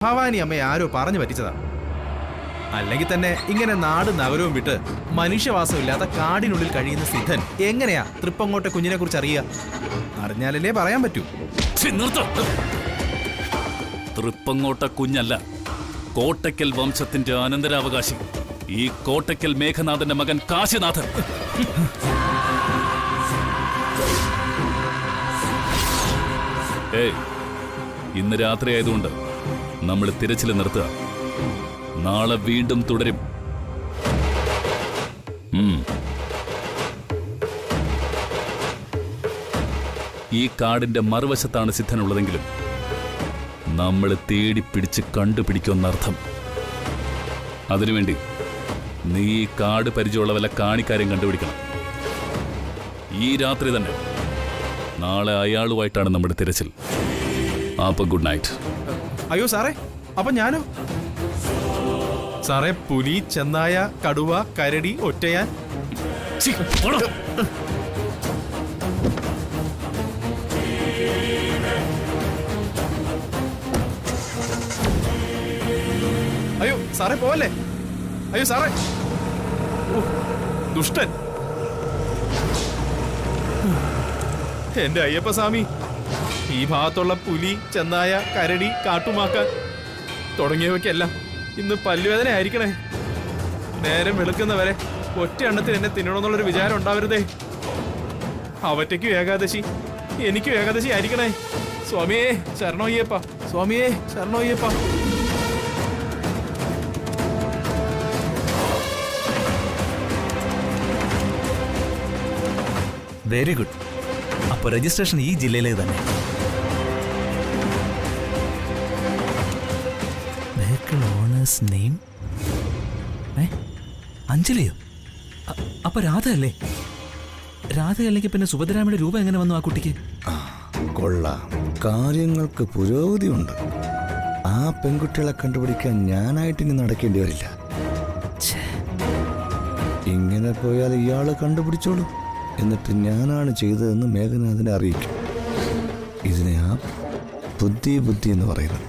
ഭവാനി അമ്മയെ ആരോ പറഞ്ഞു പറ്റിച്ചതാ. അല്ലെങ്കിൽ തന്നെ ഇങ്ങനെ നാട് നഗരവും വിട്ട് മനുഷ്യവാസമില്ലാത്ത കാടിനുള്ളിൽ കഴിയുന്ന സിദ്ധൻ എങ്ങനെയാ തൃപ്പങ്ങോട്ടെ കുഞ്ഞിനെ കുറിച്ച് അറിയുക? അറിഞ്ഞാലല്ലേ പറയാൻ പറ്റൂ. തൃപ്പങ്ങോട്ട കുഞ്ഞല്ല, കോട്ടയ്ക്കൽ വംശത്തിന്റെ അനന്തരാവകാശി ഈ കോട്ടയ്ക്കൽ മേഘനാഥന്റെ മകൻ കാശിനാഥൻ. ഏയ്, ഇന്ന് രാത്രി ആയതുകൊണ്ട് നമ്മൾ തിരച്ചിൽ നിർത്തുക. നാളെ വീണ്ടും തുടരും. ഈ കാടിന്റെ മറുവശത്താണ് സിദ്ധനുള്ളതെങ്കിലും നമ്മൾ തേടി പിടിച്ച് കണ്ടുപിടിക്കുമെന്നർത്ഥം. അതിനുവേണ്ടി നീ ഈ കാട് പരിചയമുള്ള വല്ല കാണിക്കാരെയും കണ്ടുപിടിക്കണം. ഈ രാത്രി തന്നെ. നാളെ അയാളുമായിട്ടാണ് നമ്മുടെ തിരച്ചിൽ. അപ്പൊ ഗുഡ് നൈറ്റ്. അയ്യോ സാറേ, അപ്പൊ ഞാനോ? സാറേ, പുലി, ചെന്നായ, കടുവ, കരടി, ഒറ്റയാൻ. അയ്യോ സാറേ, പോവല്ലേ. അയ്യോ സാറേ, ദുഷ്ടൻ. എന്റെ അയ്യപ്പ സ്വാമി, ഈ ഭാഗത്തുള്ള പുലി, ചെന്നായ, കരടി, കാട്ടുമാക്ക തുടങ്ങിയവയ്ക്കെല്ലാം ഇന്ന് പല്ലുവേദന ആയിരിക്കണേ. നേരം വെളുക്കുന്നവരെ ഒറ്റ എണ്ണത്തിൽ എന്നെ തിന്നണമെന്നുള്ളൊരു വിചാരം ഉണ്ടാവരുതേ. അവറ്റയ്ക്കും ഏകാദശി, എനിക്കും ഏകാദശി ആയിരിക്കണേ. സ്വാമിയേ ശരണോ അയ്യപ്പ, സ്വാമിയേ ശരണോ അയ്യപ്പ. Very good. അപ്പൊ രജിസ്ട്രേഷൻ ഈ ജില്ലയിലെ തന്നെ. ഓണേഴ്സ് നെയിം അഞ്ജലിയോ? അപ്പൊ രാധ അല്ലേ? രാധ അല്ലെങ്കിൽ പിന്നെ സുഭദ്രാമയുടെ രൂപം എങ്ങനെ വന്നു ആ കുട്ടിക്ക്? കൊള്ളാം, കാര്യങ്ങൾക്ക് പുരോഗതിയുണ്ട്. ആ പെൺകുട്ടികളെ കണ്ടുപിടിക്കാൻ ഞാനായിട്ട് ഇനി നടക്കേണ്ടി വരില്ല. ഇങ്ങനെ പോയാൽ ഇയാള് കണ്ടുപിടിച്ചോളൂ. എന്നിട്ട് ഞാനാണ് ചെയ്തതെന്ന് മേഘനാഥനെ അറിയിക്കും. ഇതിനെ ആ ബുദ്ധി എന്ന് പറയുന്നത്.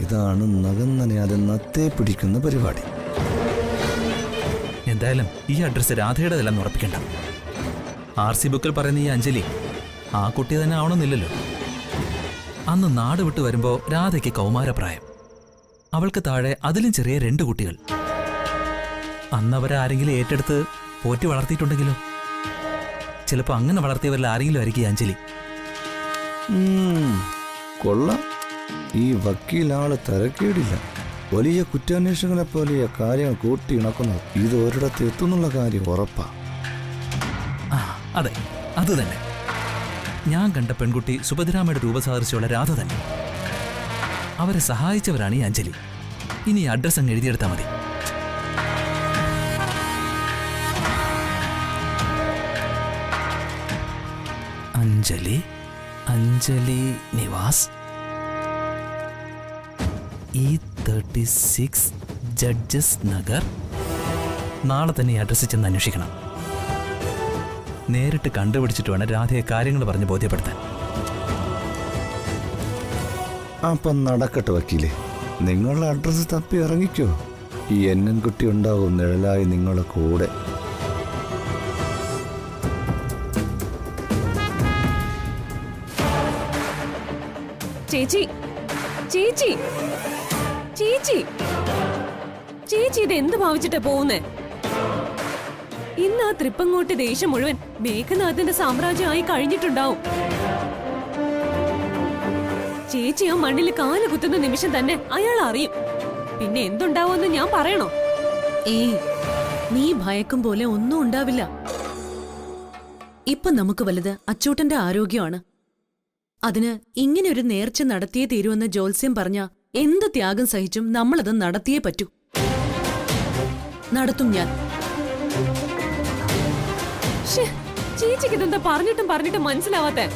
ഇതാണ് നഖം നനയാതെ നത്തേ പിടിക്കുന്ന പരിപാടി. എന്തായാലും ഈ അഡ്രസ് രാധയുടേതല്ലെന്ന് ഉറപ്പിക്കണ്ട. RC ബുക്കിൽ പറയുന്ന ഈ അഞ്ജലി ആ കുട്ടി തന്നെ ആവണമെന്നില്ലല്ലോ. അന്ന് നാട് വിട്ട് വരുമ്പോ രാധയ്ക്ക് കൗമാരപ്രായം, അവൾക്ക് താഴെ അതിലും ചെറിയ 2 കുട്ടികൾ. അന്നവരാരെങ്കിലും ഏറ്റെടുത്ത് പോറ്റി വളർത്തിയിട്ടുണ്ടെങ്കിലോ? ചിലപ്പോ അങ്ങനെ വളർത്തിയവരിൽ ആരെങ്കിലും ആയിരിക്കും അഞ്ജലി. കൊള്ളാം, ഈ വക്കീലാള് തരക്കേടില്ല. വലിയ കുറ്റാന്വേഷണങ്ങളെ പോലെ കാര്യങ്ങൾ കൂട്ടി ഇണക്കുന്നത്. ഇത് ഒരിടത്ത് എത്തുന്നുള്ള കാര്യം ഉറപ്പാ. അതെ, അത് തന്നെ. ഞാൻ കണ്ട പെൺകുട്ടി സുഭദ്രാമയുടെ രൂപസാദൃശ്യമുള്ള രാധ തന്നെ. അവരെ സഹായിച്ചവരാണ് ഈ അഞ്ജലി. ഇനി അഡ്രസ് അങ്ങ് എഴുതിയെടുത്താൽ മതി. Anjali Nivas, E36 judges Nagar. നാളെ തന്നെ ഈ അഡ്രസ്സിൽ ചെന്ന് അന്വേഷിക്കണം. നേരിട്ട് കണ്ടുപിടിച്ചിട്ട് വേണം രാധയെ കാര്യങ്ങൾ പറഞ്ഞ് ബോധ്യപ്പെടുത്താൻ. അപ്പം നടക്കട്ടെ വക്കീലേ, നിങ്ങളുടെ അഡ്രസ്സ് തപ്പി ഇറങ്ങിക്കോ. ഈ കുട്ടി ഉണ്ടാവും നിഴലായി നിങ്ങളുടെ കൂടെ. ചേച്ചി ചേച്ചി ചേച്ചി ചേച്ചി ഇത് എന്ത് ഭാവിച്ചിട്ടാ പോകുന്നേ? ഇന്ന് ആ തൃപ്പങ്ങോട്ട് ദേശം മുഴുവൻ മേഘനാഥന്റെ സാമ്രാജ്യമായി കഴിഞ്ഞിട്ടുണ്ടാവും. ചേച്ചി ആ മണ്ണിൽ കാല് കുത്തുന്ന നിമിഷം തന്നെ അയാൾ അറിയും. പിന്നെ എന്തുണ്ടാവുമെന്ന് ഞാൻ പറയണോ? ഏയ്, നീ ഭയക്കും പോലെ ഒന്നും ഉണ്ടാവില്ല. ഇപ്പൊ നമുക്ക് വലുത് അച്ചൂട്ടന്റെ ആരോഗ്യമാണ്. അതിന് ഇങ്ങനെ ഒരു നേർച്ച നടത്തിയേ തീരുമെന്ന് ജോത്സ്യം പറഞ്ഞ എന്ത് ത്യാഗം സഹിച്ചും നമ്മളത് നടത്തിയേ പറ്റൂ. നടത്തും ഞാൻ. ചേച്ചിക്ക് ഇതെന്താ പറഞ്ഞിട്ടും മനസ്സിലാവാത്തെ?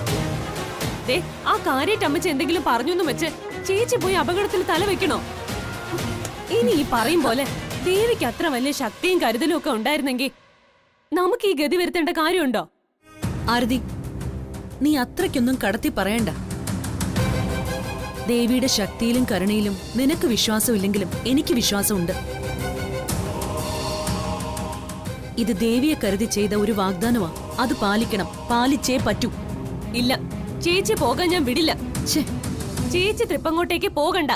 ആ കാര്യമായിട്ട് അമ്മച്ച എന്തെങ്കിലും പറഞ്ഞൊന്നും വെച്ച് ചേച്ചി പോയി അപകടത്തിൽ തലവെക്കണോ? ഇനി ഈ പറയും പോലെ ദേവിക്ക് അത്ര വലിയ ശക്തിയും കരുതലും ഒക്കെ ഉണ്ടായിരുന്നെങ്കിൽ നമുക്ക് ഈ ഗതി വരുത്തേണ്ട കാര്യമുണ്ടോ? ആരതി, നീ അത്രയ്ക്കൊന്നും കടത്തി പറയണ്ട. ദേവിയുടെ ശക്തിയിലും കരുണയിലും നിനക്ക് വിശ്വാസമില്ലെങ്കിലും എനിക്ക് വിശ്വാസമുണ്ട്. ഇത് ദേവിയെ കരുതി ചെയ്ത ഒരു വാഗ്ദാനമാ. അത് പാലിക്കണം, പാലിച്ചേ പറ്റൂ. ഇല്ല, ചേച്ചി പോകാൻ ഞാൻ വിടില്ല. ഛേ, ചേച്ചി തൃപ്പങ്ങോട്ടേക്ക് പോകണ്ട.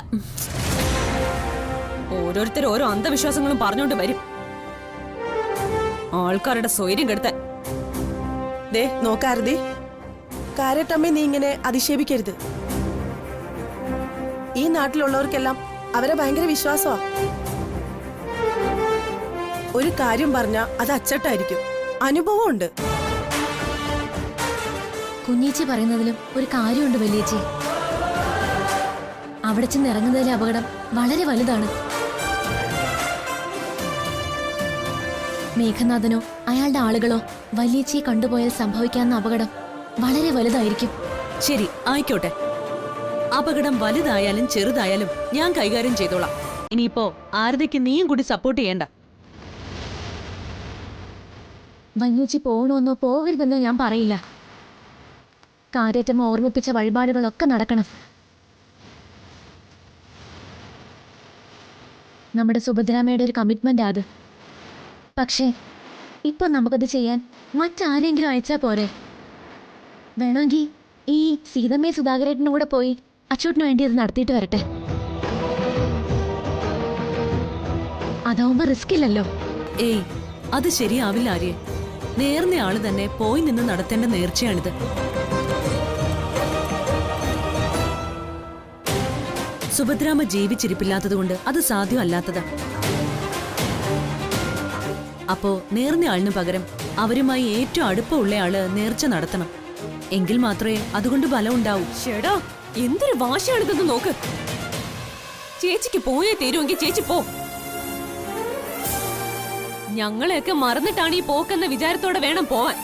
ഓരോരുത്തർ ഓരോ അന്ധവിശ്വാസങ്ങളും പറഞ്ഞോണ്ട് വരും, ആൾക്കാരുടെ സ്വൈര്യം കെടുത്താൻ. ദേ നോക്കാരുതി, കാരട്ടമ്മേ നീ ഇങ്ങനെ അധിക്ഷേപിക്കരുത്. ഈ നാട്ടിലുള്ളവർക്കെല്ലാം അവരെ ഭയങ്കര വിശ്വാസമാ. ഒരു കാര്യം പറഞ്ഞാ അത് അച്ചട്ടായിരിക്കും. അനുഭവമുണ്ട്. കുഞ്ഞേച്ചി പറയുന്നതിലും ഒരു കാര്യമുണ്ട് വലിയേച്ചി. അവിടെ ചെന്ന് ഇറങ്ങുന്നതിലെ അപകടം വളരെ വലുതാണ്. മേഘനാഥനോ അയാളുടെ ആളുകളോ വലിയേച്ചിയെ കണ്ടുപോയാൽ സംഭവിക്കാവുന്ന അപകടം വളരെ വലുതായിരിക്കും. ശരി, ആയിക്കോട്ടെ. അപകടം വലുതായാലും ചെറുതായാലും ഞാൻ കൈകാര്യം ചെയ്തോളാം. ഇനിയിപ്പോ ആരതിക്ക് നീയും കൂടി സപ്പോർട്ട് ചെയ്യണ്ട. വലിയേച്ചി പോകണമെന്നോ പോകരുതെന്നോ ഞാൻ പറയില്ല. കാര്യറ്റമ്മ ഓർമ്മിപ്പിച്ച വഴിപാടുകളൊക്കെ നടക്കണം. നമ്മുടെ സുഭദ്രാമ്മയുടെ ഒരു കമ്മിറ്റ്മെന്റ് അത്. പക്ഷേ ഇപ്പൊ നമുക്കത് ചെയ്യാൻ മറ്റാരെങ്കിലും അയച്ചാ പോരെ? വേണമെങ്കിൽ ഈ സീതമ്മയും സുധാകരേട്ടനും കൂടെ പോയി അച്ചൂട്ടിന് വേണ്ടി അത് നടത്തിയിട്ട് വരട്ടെ. അതാവുമ്പോ റിസ്ക് ഇല്ലല്ലോ. ഏയ്, അത് ശരിയാവില്ല ആര്യ. നേർന്ന ആള് തന്നെ പോയി നിന്ന് നടത്തേണ്ട നേർച്ചയാണിത്. സുഭദ്രാമ ജീവിച്ചിരിപ്പില്ലാത്തതുകൊണ്ട് അത് സാധ്യമല്ലാത്തതാ. അപ്പോ നേർന്ന ആളിന് പകരം അവരുമായി ഏറ്റവും അടുപ്പമുള്ള ആള് നേർച്ച നടത്തണം. എങ്കിൽ മാത്രമേ അതുകൊണ്ട് ബലം ഉണ്ടാവൂ. ഷേടാ, എന്തൊരു വാശിയാണിതെന്ന് നോക്ക്. ചേച്ചിക്ക് പോയേ തീരുമെങ്കിൽ ചേച്ചി പോ. ഞങ്ങളെയൊക്കെ മറന്നിട്ടാണ് ഈ പോക്കെന്ന വിചാരത്തോടെ വേണം പോവാൻ.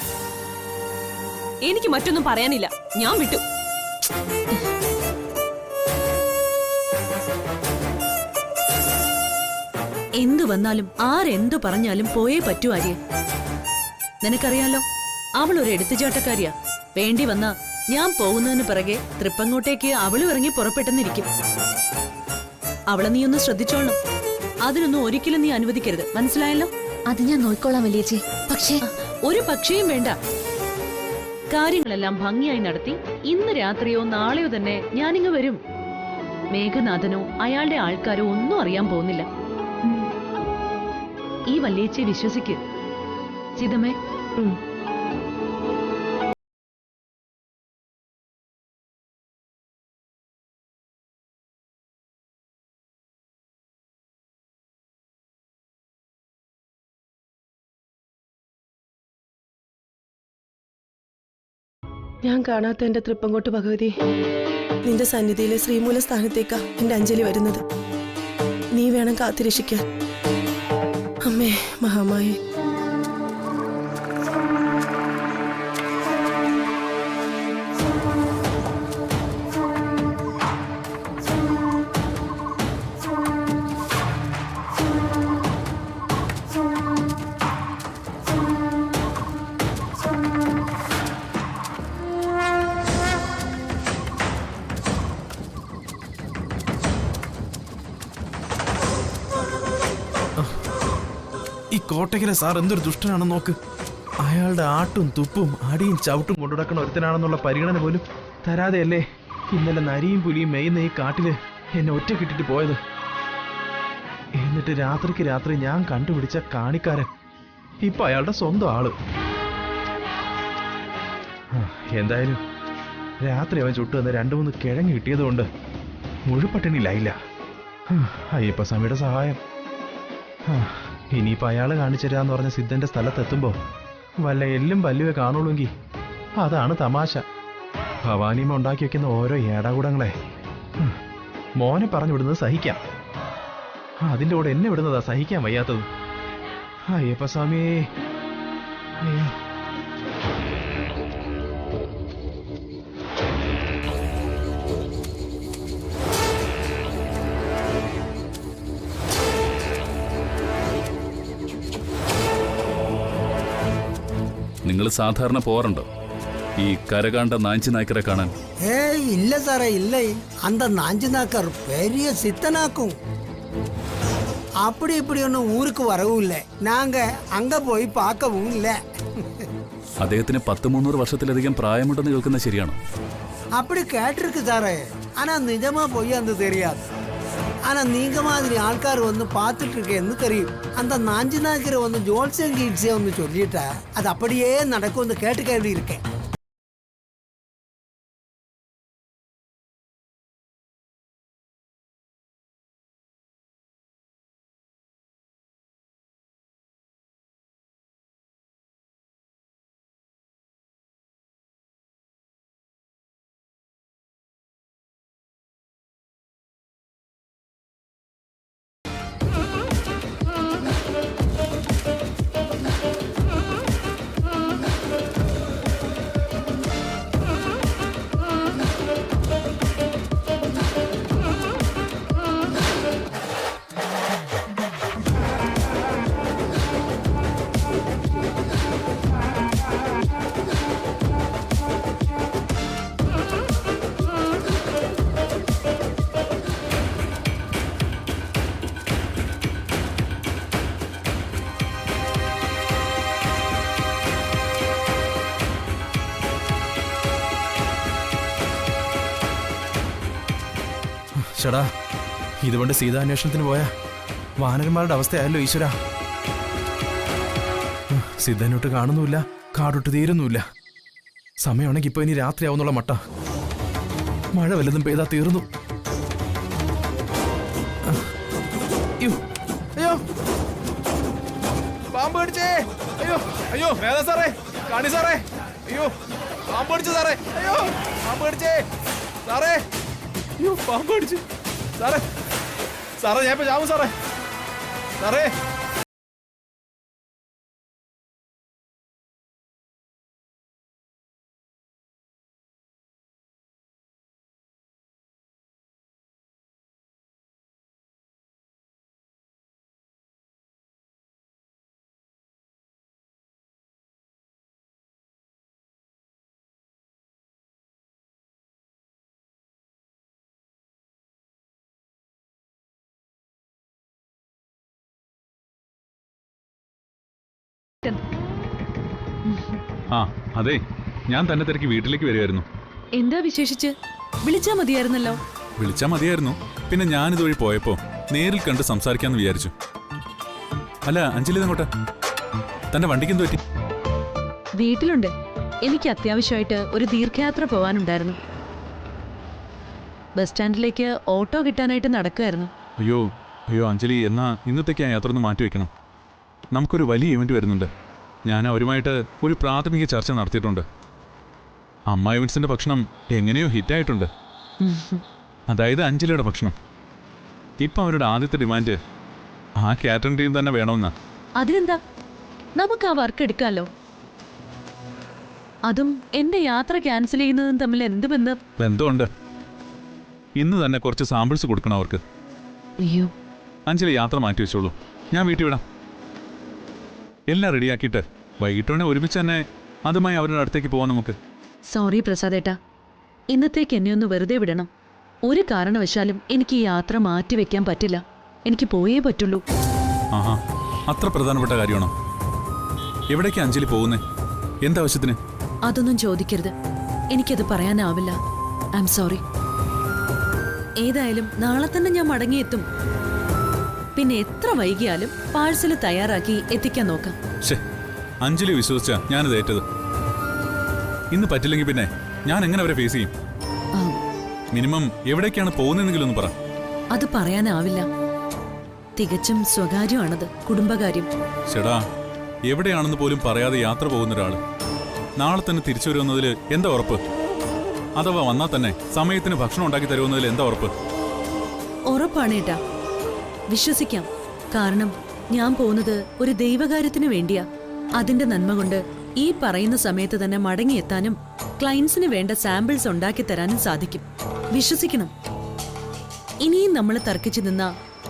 എനിക്ക് മറ്റൊന്നും പറയാനില്ല, ഞാൻ വിട്ടു. എന്തു വന്നാലും ആരെന്തു പറഞ്ഞാലും പോയേ പറ്റൂ ആര്യ. നിനക്കറിയാലോ, അവൾ ഒരു എടുത്തുചാട്ടക്കാരിയാ. വേണ്ടി വന്നാ ഞാൻ പോകുന്നതിന് പിറകെ തൃപ്പങ്ങോട്ടേക്ക് അവളും ഇറങ്ങി പുറപ്പെട്ടെന്നിരിക്കും. അവളെ നീ ഒന്ന് ശ്രദ്ധിച്ചോളണം. അതിനൊന്നും ഒരിക്കലും നീ അനുവദിക്കരുത്, മനസ്സിലായല്ലോ? അത് ഞാൻ നോക്കിക്കോളാം വലിയേച്ചി. പക്ഷേ ഒരു പക്ഷേയും വേണ്ട. കാര്യങ്ങളെല്ലാം ഭംഗിയായി നടത്തി ഇന്ന് രാത്രിയോ നാളെയോ തന്നെ ഞാനിങ്ങ് വരും. മേഘനാഥനോ അയാളുടെ ആൾക്കാരോ ഒന്നും അറിയാൻ പോകുന്നില്ല. ഈ വല്യേച്ചിയെ വിശ്വസിക്ക് സീതമ്മേ. ഞാൻ കാണാത്ത എന്റെ തൃപ്പങ്കോട്ട് ഭഗവതി, നിന്റെ സന്നിധിയിലെ ശ്രീമൂല സ്ഥാനത്തേക്കാ എന്റെ അഞ്ജലി വരുന്നത്. നീ വേണം കാത്തിരക്ഷിക്കാൻ. അമ്മേ മഹാമായി. ഈ കോട്ടയ്ക്കലെ സാർ എന്തൊരു ദുഷ്ടനാണെന്ന് നോക്ക്. അയാളുടെ ആട്ടും തുപ്പും അടിയും ചവിട്ടും കൊണ്ടുനടക്കണ ഒരുത്തനാണെന്നുള്ള പരിഗണന പോലും തരാതെയല്ലേ ഇന്നലെ നരിയും പുലിയും മെയ്യുന്ന ഈ കാട്ടില് എന്നെ ഒറ്റക്കിട്ടിട്ട് പോയത്. എന്നിട്ട് രാത്രിക്ക് രാത്രി ഞാൻ കണ്ടുപിടിച്ച കാണിക്കാരൻ ഇപ്പൊ അയാളുടെ സ്വന്തം ആള്. എന്തായാലും രാത്രി അവൻ ചുട്ടു വന്ന് 2-3 കിഴങ്ങ് കിട്ടിയതുകൊണ്ട് മുഴുപട്ടിണിയിലായില്ല. അയ്യപ്പസ്വാമിയുടെ സഹായം. ഇനിയിപ്പോൾ അയാൾ കാണിച്ചു തരാന്ന് പറഞ്ഞ സിദ്ധന്റെ സ്ഥലത്തെത്തുമ്പോ വല്ല എല്ലും പല്ലുവെ കാണുള്ളൂങ്കിൽ അതാണ് തമാശ. ഭവാനിയമ്മ ഉണ്ടാക്കി വെക്കുന്ന ഓരോ ഏടാകൂടങ്ങളെ മോനെ പറഞ്ഞു വിടുന്നത് സഹിക്കാം, അതിൻ്റെ കൂടെ എന്നെ വിടുന്നതാ സഹിക്കാൻ വയ്യാത്തത്. അയ്യപ്പസ്വാമിയേ, അയ്യോ. നിങ്ങൾ സാധാരണ പോകാറുണ്ടോ? ഈ കരകാണ്ട നാഞ്ചി നായ്ക്കരെ കാണാൻ? இல்ல சாரே இல்லை. அந்த நாஞ்சினாக்கர் பெரிய சித்தனாக்கும். அப்படி இப்படி ஒன்றும் ஊருக்கு வரவும் இல்லை. நாங்க அங்க போய் பார்க்கவும் இல்லை. അദ്ദേഹത്തിന് 100-300 വർഷത്തിലധികം പ്രായമുണ്ടെന്ന് കേൾക്കുന്നത് ശരിയാണോ? அப்படி கேட்டிருக்கு சாரே. ஆனா நிஜமா போய் அந்த தெரியாது. ஆனா நீங்க மாதிரி ஆள்கார் வந்து பார்த்துட்டு இருக்கேன்னு தெரியும். அந்த நாஞ்சினாக்கரை வந்து ஜோல்சன் கீட்ஸே வந்து சொல்லிட்டா அது அப்படியே நடக்கும்னு கேட்டு இருக்கேன். ചേടാ, ഇതുകൊണ്ട് സീതാന്വേഷണത്തിന് പോയാ വാനരന്മാരുടെ അവസ്ഥയായല്ലോ ഈശ്വര. സിദ്ധനൊട്ട് കാണുന്നുമില്ല, കാടൊട്ട് തീരുന്നുമില്ല. സമയമാണെങ്കിൽ ഇപ്പൊ ഇനി രാത്രിയാവുന്നുള്ള മട്ട. മഴ വല്ലതും പെയ്താ തീർന്നു. അയ്യോ അയ്യോ, പാമ്പ് കടിച്ചേ. അയ്യോ അയ്യോ, വേദ സാറേ, കാണി സാറേ. അയ്യോ, പാമ്പ് കടിച്ചു സാറേ. അയ്യോ, പാമ്പ് കടിച്ചേ സാറേ. അയ്യോ, പാമ്പ് കടിച്ചു സാറേ. സാറേ, ഞാൻ ഇപ്പൊ ചാവും സാറേ. സാറേ, ആ അതെ, ഞാൻ തന്നെ തിരക്കി വീട്ടിലേക്ക് വരുമായിരുന്നു. എന്താ വിശേഷിച്ച്? വിളിച്ചാ മതിയായിരുന്നല്ലോ. വിളിച്ചാൽ മതിയായിരുന്നു. പിന്നെ ഞാനിതുവഴി പോയപ്പോ നേരിൽ കണ്ട് സംസാരിക്കാന്ന് വിചാരിച്ചു. അല്ല അഞ്ജലി, ഇതങ്ങോട്ട് തന്റെ വണ്ടിക്ക് എന്ത് പറ്റി? വീട്ടിലുണ്ട്. എനിക്ക് അത്യാവശ്യമായിട്ട് ഒരു ദീർഘയാത്ര പോവാനുണ്ടായിരുന്നു. ബസ് സ്റ്റാൻഡിലേക്ക് ഓട്ടോ കിട്ടാനായിട്ട് നടക്കുമായിരുന്നു. അയ്യോ അയ്യോ അഞ്ജലി, എന്നാ ഇന്നത്തേക്ക് ആ യാത്ര ഒന്ന് മാറ്റി വെക്കണം. നമുക്കൊരു വലിയ ഇവന്റ് വരുന്നുണ്ട്. ഞാൻ അവരുമായിട്ട് ഒരു പ്രാഥമിക ചർച്ച നടത്തിയിട്ടുണ്ട്. അമ്മ ഇവൻസിന്റെ ഭക്ഷണം എങ്ങനെയോ ഹിറ്റായിട്ടുണ്ട്. അതായത് അഞ്ജലിയുടെ ഭക്ഷണം. ഇപ്പം അവരുടെ ആദ്യത്തെ ഡിമാൻഡ് ആ കാറ്ററിംഗ് ടീം തന്നെ വേണമെന്നാ. അതിനെന്താ, നമുക്ക് ആ വർക്ക് എടുക്കാമല്ലോ. അതും എന്റെ യാത്ര ക്യാൻസൽ ചെയ്യുന്നതും തമ്മിൽ എന്ത് ബന്ധം? ബന്ധമുണ്ട്. ഇന്ന് തന്നെ കുറച്ച് സാമ്പിൾസ് കൊടുക്കണം അവർക്ക്. അയ്യോ, അഞ്ജലി യാത്ര മാറ്റി വെച്ചോളൂ, ഞാൻ വീട്ടിൽ വിടാം. എല്ലാം റെഡിയാക്കിയിട്ട് വൈകിട്ടോടെ ഒരുമിച്ച് തന്നെ അതുമായി അവരുടെ അടുത്തേക്ക് പോവാം നമുക്ക്. സോറി പ്രസാദേട്ടാ, ഇന്നത്തേക്ക് എന്നെ ഒന്ന് വെറുതെ വിടണം. ഒരു കാരണവശാലും എനിക്ക് ഈ യാത്ര മാറ്റി വെക്കാൻ പറ്റില്ല. എനിക്ക് പോയേ പറ്റുള്ളൂ. ആഹാ, അത്ര പ്രധാനപ്പെട്ട കാര്യമാണോ? എവിടേക്ക് അഞ്ജലി പോകുന്നേ? എന്താവശ്യത്തിന്? അതൊന്നും ചോദിക്കരുത്. എനിക്കത് പറയാനാവില്ല. I am sorry. ഏതായാലും നാളെ തന്നെ ഞാൻ മടങ്ങിയെത്തും. പിന്നെ എത്ര വൈകിയാലും പാഴ്സല് തയ്യാറാക്കി എത്തിക്കാൻ നോക്കാം. ശേ, അഞ്ജലി വിശ്വസിച്ചാ ഞാനിത് ഏറ്റത്. ഇന്ന് പറ്റില്ലെങ്കിൽ പിന്നെ ഞാൻ എങ്ങനെ അവരെ ഫേസ് ചെയ്യും? മിനിമം എവിടേക്കാണ് പോകുന്നതെങ്കിലും ഒന്ന് പറ. അത് പറയാനാവില്ല. തികച്ചും സ്വകാര്യമാണത്, കുടുംബകാര്യം. ചേടാ, എവിടെയാണെന്ന് പോലും പറയാതെ യാത്ര പോകുന്ന ഒരാള് നാളെ തന്നെ തിരിച്ചു വരുമെന്നതിൽ എന്താ ഉറപ്പ്? അഥവാ വന്നാൽ തന്നെ സമയത്തിന് ഭക്ഷണം ഉണ്ടാക്കി തരുമെന്നതിൽ എന്താ ഉറപ്പ്? ഉറപ്പാണ് ഏട്ടാ, വിശ്വസിക്കാം. കാരണം ഞാൻ പോകുന്നത് ഒരു ദൈവകാര്യത്തിന് വേണ്ടിയാ. അതിന്റെ നന്മ കൊണ്ട് ഈ പറയുന്ന സമയത്ത് തന്നെ മടങ്ങിയെത്താനും ക്ലയൻസിന് വേണ്ട സാമ്പിൾസ് ഉണ്ടാക്കി തരാനും സാധിക്കും. വിശ്വസിക്കണം. ഇനിയും നമ്മൾ തർക്കിച്ചു നിന്നാ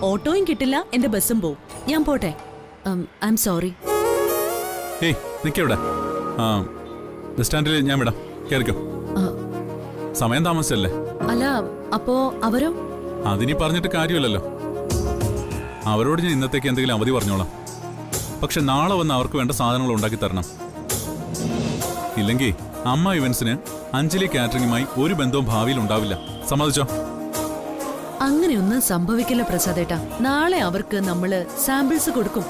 ഓട്ടോയും കിട്ടില്ല, എന്റെ ബസ്സും പോവും. ഞാൻ പോട്ടെ. I am sorry. ഏയ് നിൽക്കെവിടെ? ബസ് സ്റ്റാൻഡിൽ ഞാൻ വിടാം. കേറിക്കോ. സമയം താമസിച്ചല്ലേ? അല്ല അപ്പോ അവരോ? അതിനി പറഞ്ഞിട്ട് കാര്യമില്ലല്ലോ. അവരോട് ഞാൻ ഇന്നത്തേക്ക് എന്തെങ്കിലും അവധി പറഞ്ഞോളാം. പക്ഷെ നാളെ വന്ന് അവർക്ക് വേണ്ട സാധനങ്ങൾ ഉണ്ടാക്കി തരണം. ഇല്ലെങ്കിൽ അമ്മ ഇവന്റ്സിന് അഞ്ജലി കാറ്ററിംഗുമായി ഒരു ബന്ധവും ഭാവിയിൽ ഉണ്ടാവില്ല. സമ്മതിച്ചോ? അങ്ങനെയൊന്നും സംഭവിക്കില്ല പ്രസാദേട്ടാ. നാളെ അവർക്ക് നമ്മള് സാമ്പിൾസ് കൊടുക്കും.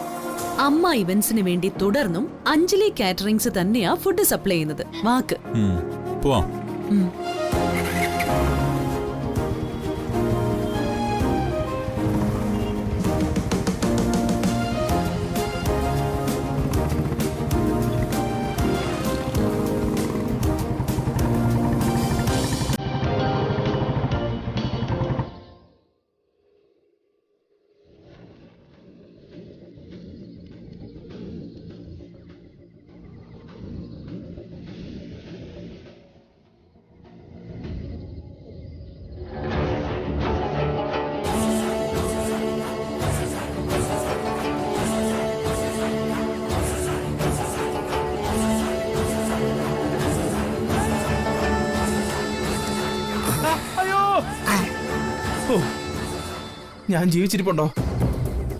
അമ്മ ഇവന്റ്സിന് വേണ്ടി തുടർന്നും അഞ്ജലി കാറ്ററിംഗ്സ് തന്നെയാ ഫുഡ് സപ്ലൈ ചെയ്യുന്നത്. വാക്ക്. പോവാം. അയ്യോ, ഓ, ഞാൻ ജീവിച്ചിരിപ്പുണ്ടോ?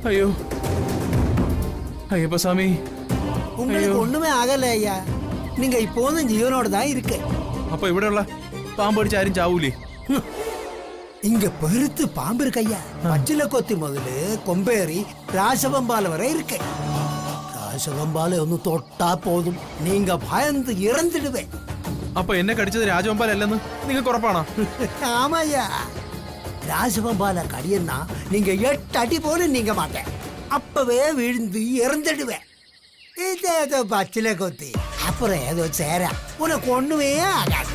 അയ്യോ, അയ്യപ്പ സ്വാമി. உங்களுக்கு ஒண்ணுமே ஆகல ஐயா. நீங்க இப்போதும் ஜீவனோட தான் இருக்கு. അപ്പൊ ഇവിടെയുള്ള പാമ്പ് അടിച്ച് ആരും ചാവൂലേ? இங்க பெருத்து பாம்பு இருக்கு ஐயா. பச்சில கொத்தி முதல்ல கொம்பேறி ராசவம்பால வரை இருக்கு. ராசவம்பால ഒന്ന് തൊട്ടാ പോതും நீங்க பயந்து இறந்துடுவே. അപ്പൊ എന്നെ കടിച്ചത് രാജവമ്പാലല്ലെന്ന് നിങ്ങൾക്ക് ഉറപ്പാണോ? ஆமாய்யா. ராசவம்பால கடியன்னா நீங்க 8 அடி போல நீங்க மாட்டேன். அப்பவே விழுந்து இறந்துடுவே. ഇതേതോ പച്ചിലെ കൊത്തി അപ്പുറം ഏതോ ചേര ഉനക്ക് ഒന്നുമേ ആകാൻ.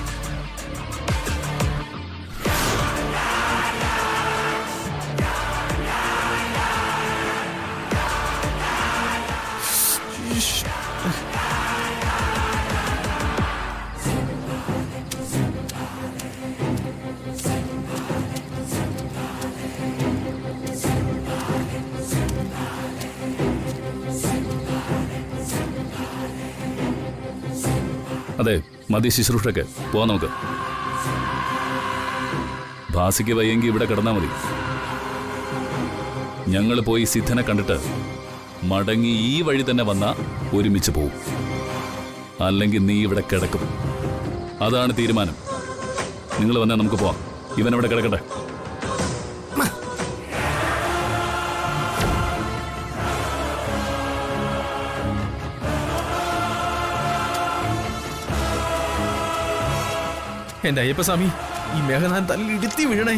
അതെ, മതി ശുശ്രൂഷക്ക്. പോവാൻ നമുക്ക്. ഭാസിക്ക് വയ്യെങ്കിൽ ഇവിടെ കിടന്നാ മതി. ഞങ്ങൾ പോയി സിദ്ധനെ കണ്ടിട്ട് മടങ്ങി ഈ വഴി തന്നെ വന്നാ ഒരുമിച്ച് പോവും. അല്ലെങ്കിൽ നീ ഇവിടെ കിടക്കും. അതാണ് തീരുമാനം. നിങ്ങൾ വന്നാൽ നമുക്ക് പോവാം. ഇവൻ ഇവിടെ കിടക്കട്ടെ. എന്റെ അയ്യപ്പസ്വാമി, ഈ മേഘനാഥൻ തല്ലിൽ ഇടുത്തി വീഴണേ.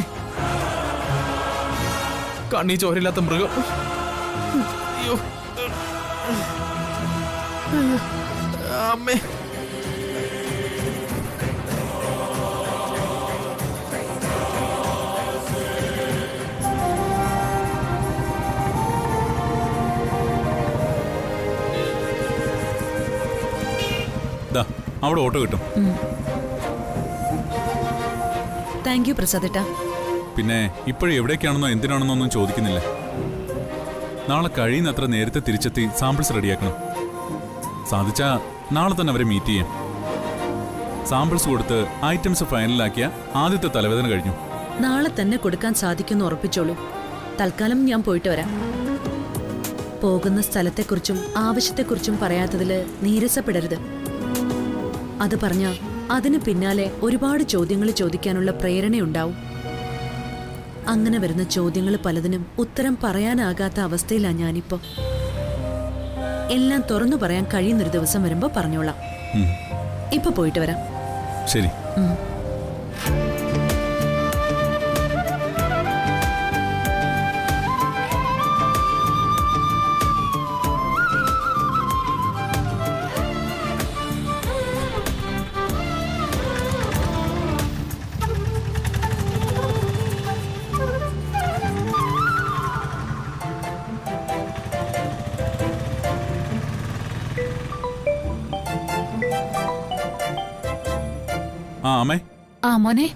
കണ്ണീ ചോരില്ലാത്ത മൃഗം. അയ്യോ, അമ്മേ. അവിടെ ഓട്ടോ കിട്ടും. താങ്ക് യു പ്രസാദേട്ടാ. പിന്നെ ഇപ്പോഴും എവിടേക്കാണെന്നോ എന്തിനാണെന്നോ ഒന്നും ചോദിക്കുന്നില്ല. നാളെ കഴിയുന്നത്ര നേരത്തെ തിരിച്ചെത്തി സാമ്പിൾസ് റെഡിയാക്കണം. സാധിച്ചാ നാളെ തന്നെ അവരെ മീറ്റ് ചെയ്യാം. സാമ്പിൾസ് കൊടുത്ത് ഐറ്റംസ് ഫൈനലാക്കിയ ആദ്യത്തെ തലവേദന കഴിഞ്ഞു. നാളെ തന്നെ കൊടുക്കാൻ സാധിക്കുമെന്ന് ഉറപ്പിച്ചോളൂ. തൽക്കാലം ഞാൻ പോയിട്ട് വരാം. പോകുന്ന സ്ഥലത്തെക്കുറിച്ചും ആവശ്യത്തെക്കുറിച്ചും പറയാത്തതില് നീരസപ്പെടരുത്. അത് പറഞ്ഞ അതിന് പിന്നാലെ ഒരുപാട് ചോദ്യങ്ങൾ ചോദിക്കാനുള്ള പ്രേരണയുണ്ടാവും. അങ്ങനെ വരുന്ന ചോദ്യങ്ങൾ പലതിനും ഉത്തരം പറയാനാകാത്ത അവസ്ഥയിലാണ് ഞാനിപ്പോ. എല്ലാം തുറന്നു പറയാൻ കഴിയുന്നൊരു ദിവസം വരുമ്പോ പറഞ്ഞോളാം. ഇപ്പൊ പോയിട്ട് വരാം. ശരി. ആ അമ്മേ. ആ മോനെ.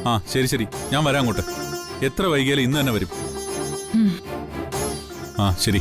ആ ശരി ശരി, ഞാൻ വരാം അങ്ങോട്ട്. എത്ര വൈകിയാലും ഇന്ന് തന്നെ വരും. ആ ശരി.